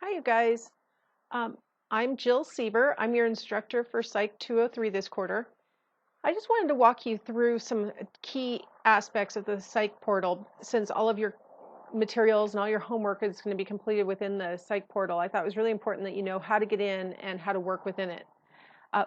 Hi, you guys. Um, I'm Jill Sieber. I'm your instructor for Psych 203 this quarter. I just wanted to walk you through some key aspects of the Psych portal since all of your materials and all your homework is going to be completed within the Psych portal. I thought it was really important that you know how to get in and how to work within it.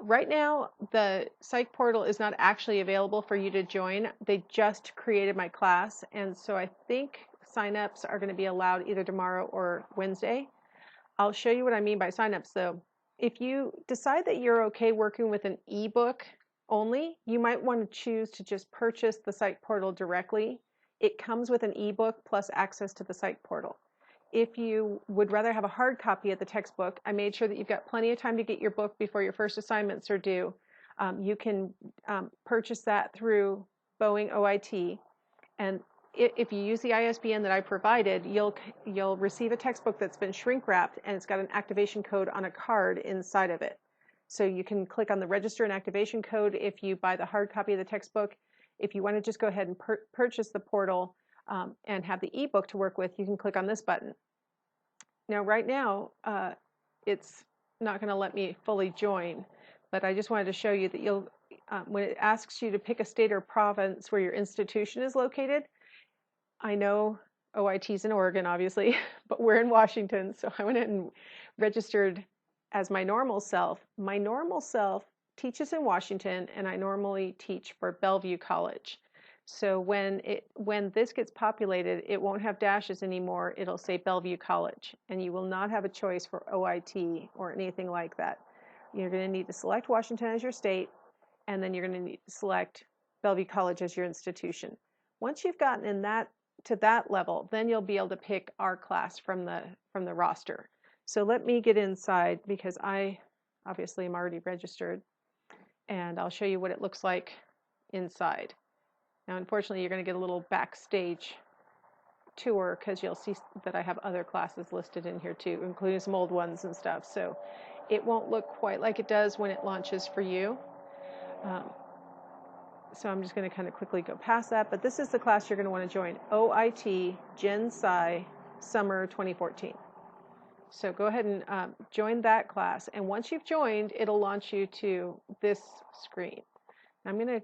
Right now, the Psych portal is not actually available for you to join. They just created my class, and so I think signups are going to be allowed either tomorrow or Wednesday. I'll show you what I mean by signups though. If you decide that you're okay working with an ebook only, you might want to choose to just purchase the Psych portal directly. It comes with an ebook plus access to the Psych portal. If you would rather have a hard copy of the textbook, I made sure that you've got plenty of time to get your book before your first assignments are due. You can purchase that through Boeing OIT, and if you use the ISBN that I provided, you'll receive a textbook that's been shrink wrapped and it's got an activation code on a card inside of it. So you can click on the register and activation code if you buy the hard copy of the textbook. If you want to just go ahead and purchase the portal and have the ebook to work with, you can click on this button. Now, right now, it's not going to let me fully join, but I just wanted to show you that when it asks you to pick a state or province where your institution is located, I know OIT's in Oregon, obviously, but we're in Washington, so I went ahead and registered as my normal self. My normal self teaches in Washington, and I normally teach for Bellevue College. So when this gets populated, it won't have dashes anymore. It'll say Bellevue College, and you will not have a choice for OIT or anything like that. You're going to need to select Washington as your state, and then you're going to need to select Bellevue College as your institution. Once you've gotten to that level, then you'll be able to pick our class from the roster. So let me get inside because I obviously am already registered, and I'll show you what it looks like inside. Now, unfortunately, you're going to get a little backstage tour because you'll see that I have other classes listed in here too, including some old ones and stuff. So it won't look quite like it does when it launches for you. So I'm just going to kind of quickly go past that, but this is the class you're going to want to join, OIT Gen Sci Summer 2014. So go ahead and join that class, and once you've joined, it'll launch you to this screen. I'm going to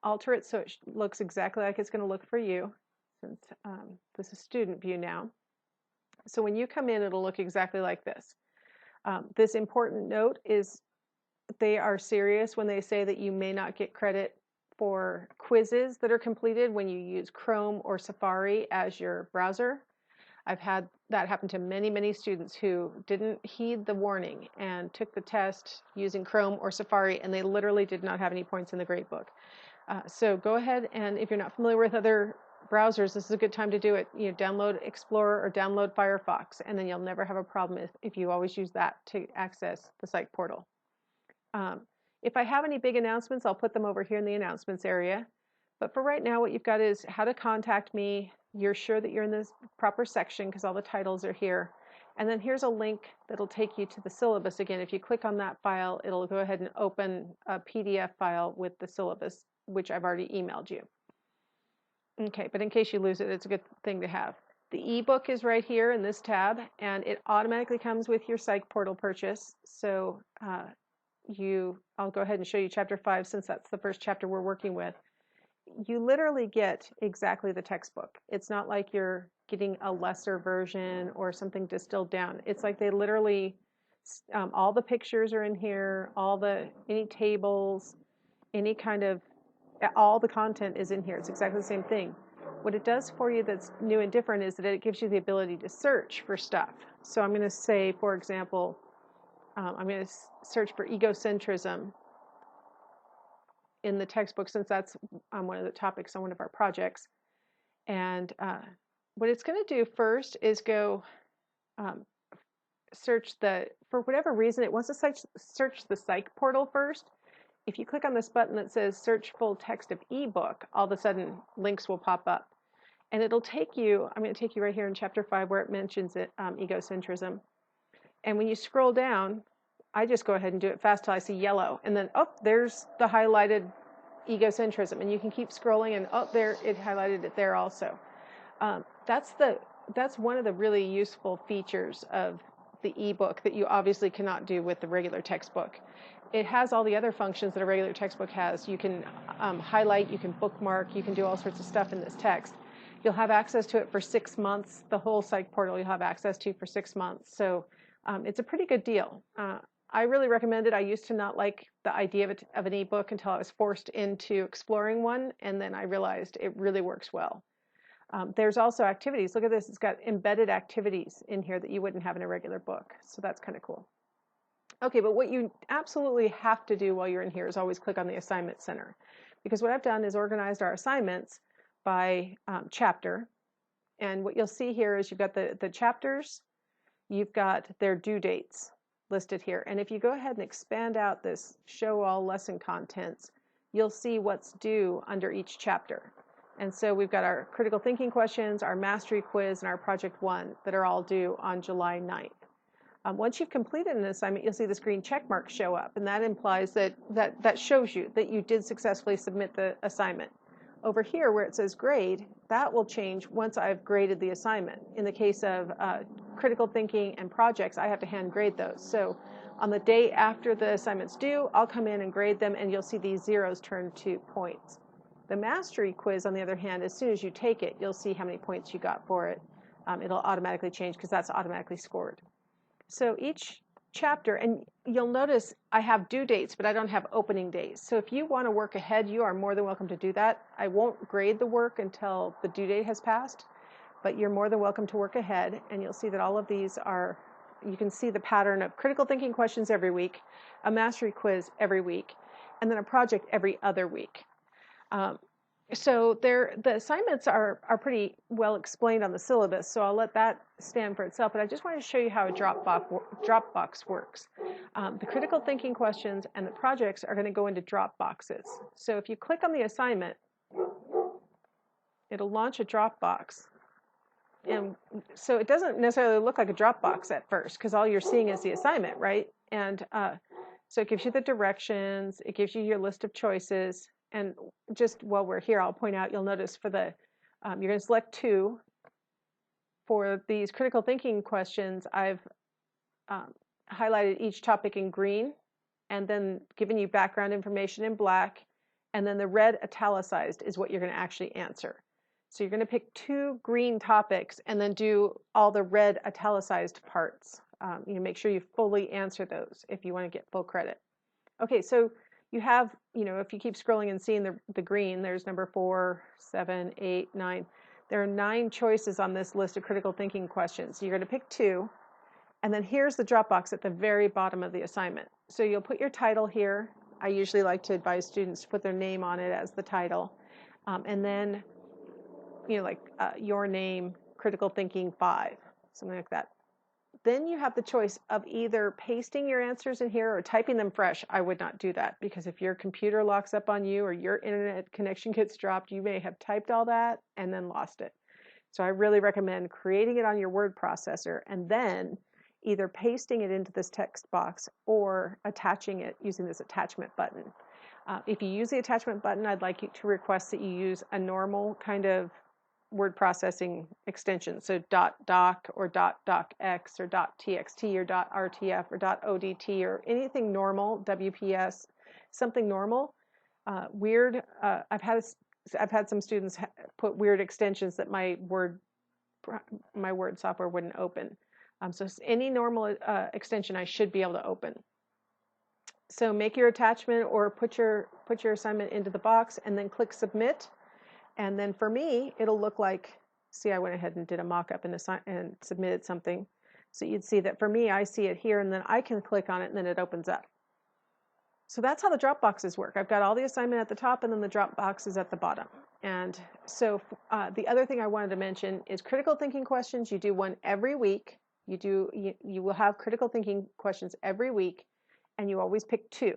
alter it so it looks exactly like it's going to look for you, since this is student view now. So when you come in, it'll look exactly like this. This important note is they are serious when they say that you may not get credit for quizzes that are completed when you use Chrome or Safari as your browser. I've had that happen to many, many students who didn't heed the warning and took the test using Chrome or Safari, and they literally did not have any points in the gradebook. So go ahead, and if you're not familiar with other browsers, this is a good time to do it. You know, download Explorer or download Firefox, and then you'll never have a problem if you always use that to access the Psych portal. If I have any big announcements, I'll put them over here in the announcements area. But for right now, what you've got is how to contact me. You're sure that you're in this proper section because all the titles are here. And then here's a link that'll take you to the syllabus again. If you click on that file, it'll go ahead and open a PDF file with the syllabus, which I've already emailed you. Okay, but in case you lose it, it's a good thing to have. The ebook is right here in this tab, and it automatically comes with your Psych portal purchase. So I'll go ahead and show you chapter 5 since that's the first chapter we're working with. You literally get exactly the textbook. It's not like you're getting a lesser version or something distilled down. It's like they literally, all the pictures are in here, any tables, all the content is in here. It's exactly the same thing. What it does for you that's new and different is that it gives you the ability to search for stuff. So I'm going to say, for example, I'm going to search for egocentrism in the textbook since that's one of the topics on one of our projects. And what it's going to do first is go search for whatever reason, it wants to search the Psych portal first. If you click on this button that says search full text of ebook, all of a sudden links will pop up. And it'll take you, I'm going to take you right here in chapter 5 where it mentions it, egocentrism. And when you scroll down, I just go ahead and do it fast till I see yellow. And then, oh, there's the highlighted egocentrism. And you can keep scrolling, and oh, there, it highlighted it there also. That's one of the really useful features of the ebook that you obviously cannot do with the regular textbook. It has all the other functions that a regular textbook has. You can highlight, you can bookmark, you can do all sorts of stuff in this text. You'll have access to it for 6 months. The whole PsychPortal you'll have access to for 6 months. So it's a pretty good deal. I really recommend it. I used to not like the idea of an ebook until I was forced into exploring one, and then I realized it really works well. There's also activities. Look at this. It's got embedded activities in here that you wouldn't have in a regular book. So that's kind of cool. Okay, but what you absolutely have to do while you're in here is always click on the Assignment Center. Because what I've done is organized our assignments by chapter. And what you'll see here is you've got the chapters, you've got their due dates listed here. And if you go ahead and expand out this Show All Lesson Contents, you'll see what's due under each chapter. And so we've got our critical thinking questions, our mastery quiz, and our project 1 that are all due on July 9th. Once you've completed an assignment, you'll see this green check mark show up, and that implies that shows you that you did successfully submit the assignment. Over here where it says grade, that will change once I've graded the assignment. In the case of critical thinking and projects, I have to hand grade those. So on the day after the assignment's due, I'll come in and grade them, and you'll see these zeros turn to points. The mastery quiz, on the other hand, as soon as you take it, you'll see how many points you got for it. It'll automatically change because that's automatically scored. So each chapter, and you'll notice I have due dates, but I don't have opening days. So if you want to work ahead, you are more than welcome to do that. I won't grade the work until the due date has passed, but you're more than welcome to work ahead. And you'll see that all of these are, you can see the pattern of critical thinking questions every week, a mastery quiz every week, and then a project every other week. So the assignments are pretty well explained on the syllabus, so I'll let that stand for itself, but I just wanted to show you how a Dropbox works. The critical thinking questions and the projects are going to go into Dropboxes. So if you click on the assignment, it'll launch a Dropbox. And so it doesn't necessarily look like a Dropbox at first, because all you're seeing is the assignment, right? And so it gives you the directions, it gives you your list of choices. And just while we're here, I'll point out, you'll notice for the, you're going to select 2. For these critical thinking questions, I've highlighted each topic in green and then given you background information in black. And then the red italicized is what you're going to actually answer. So you're going to pick 2 green topics and then do all the red italicized parts. Make sure you fully answer those if you want to get full credit. Okay, so you have, if you keep scrolling and seeing the green, there's number 4, 7, 8, 9. There are 9 choices on this list of critical thinking questions. You're going to pick 2, and then here's the Dropbox at the very bottom of the assignment. So you'll put your title here. I usually like to advise students to put their name on it as the title. And then, your name, critical thinking 5, something like that. Then you have the choice of either pasting your answers in here or typing them fresh. I would not do that, because if your computer locks up on you or your internet connection gets dropped, you may have typed all that and then lost it. So I really recommend creating it on your word processor and then either pasting it into this text box or attaching it using this attachment button. If you use the attachment button, I'd like you to request that you use a normal kind of word processing extension, so .doc or .docx or .txt or .rtf or .odt or anything normal, WPS, something normal. Weird, I've had some students put weird extensions that my word software wouldn't open. So any normal extension I should be able to open. So make your attachment or put your assignment into the box and then click submit. And then for me, it'll look like, see, I went ahead and did a mock-up and submitted something. So you'd see that for me, I see it here, and then I can click on it, and then it opens up. So that's how the Dropboxes work. I've got all the assignment at the top, and then the Dropbox is at the bottom. And so the other thing I wanted to mention is critical thinking questions. You do one every week. You will have critical thinking questions every week, and you always pick 2.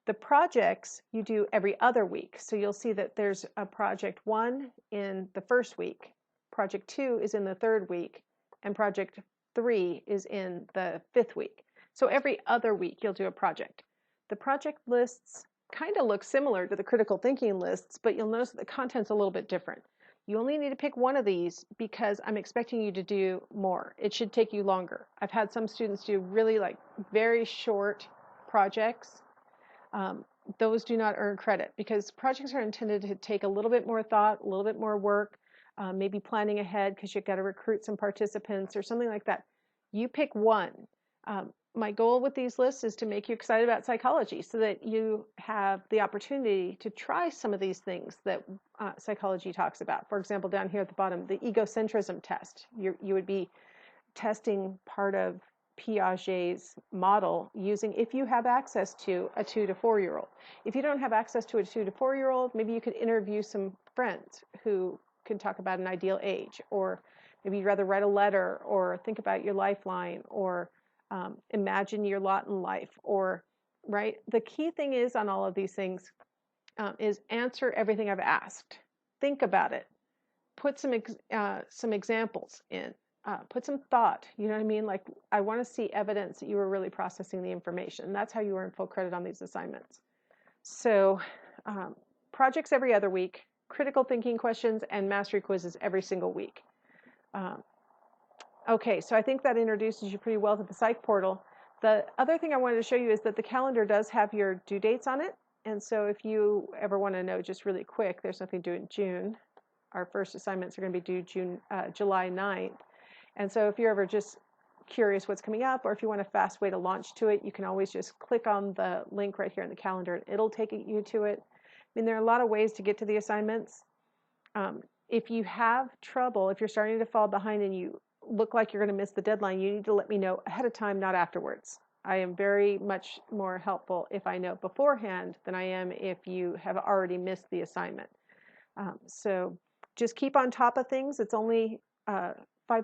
The projects you do every other week. So you'll see that there's a project 1 in the first week, project 2 is in the 3rd week, and project 3 is in the 5th week. So every other week you'll do a project. The project lists kind of look similar to the critical thinking lists, but you'll notice that the content's a little bit different. You only need to pick one of these because I'm expecting you to do more. It should take you longer. I've had some students do really like very short projects. Um, those do not earn credit because projects are intended to take a little bit more thought, a little bit more work, maybe planning ahead because you've got to recruit some participants or something like that. You pick one. My goal with these lists is to make you excited about psychology so that you have the opportunity to try some of these things that psychology talks about. For example, down here at the bottom, the egocentrism test. You would be testing part of Piaget's model using if you have access to a 2 to 4 year old. If you don't have access to a 2 to 4 year old, maybe you could interview some friends who can talk about an ideal age, or maybe you'd rather write a letter or think about your lifeline or imagine your lot in life, or right. The key thing is on all of these things is answer everything I've asked. Think about it. Put some examples in. Put some thought. You know what I mean? Like, I want to see evidence that you were really processing the information. That's how you earn full credit on these assignments. So, projects every other week, critical thinking questions, and mastery quizzes every single week. Okay, so I think that introduces you pretty well to the Psych Portal. The other thing I wanted to show you is that the calendar does have your due dates on it. And so if you ever want to know just really quick, there's nothing due in June. Our first assignments are going to be due July 9th. And so if you're ever just curious what's coming up, or if you want a fast way to launch to it, you can always just click on the link right here in the calendar and it'll take you to it. I mean, there are a lot of ways to get to the assignments. If you have trouble, if you're starting to fall behind and you look like you're going to miss the deadline, you need to let me know ahead of time, not afterwards. I am very much more helpful if I know beforehand than I am if you have already missed the assignment. So just keep on top of things. It's only 5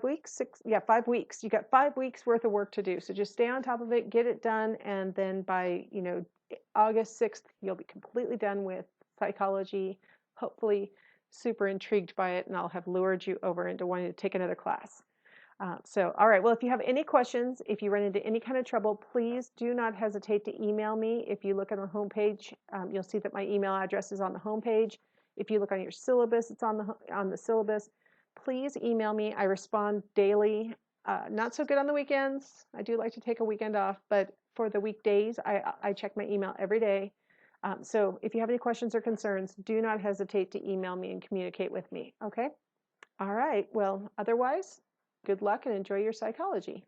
weeks, 5 weeks. You got 5 weeks worth of work to do. So just stay on top of it, get it done, and then by August 6th, you'll be completely done with psychology. Hopefully, super intrigued by it, and I'll have lured you over into wanting to take another class. All right, well, if you have any questions, if you run into any kind of trouble, please do not hesitate to email me. If you look at the homepage, you'll see that my email address is on the homepage. If you look on your syllabus, it's on the syllabus. Please email me. I respond daily. Not so good on the weekends. I do like to take a weekend off, but for the weekdays, I check my email every day. So if you have any questions or concerns, do not hesitate to email me and communicate with me, okay? All right, well, otherwise, good luck and enjoy your psychology.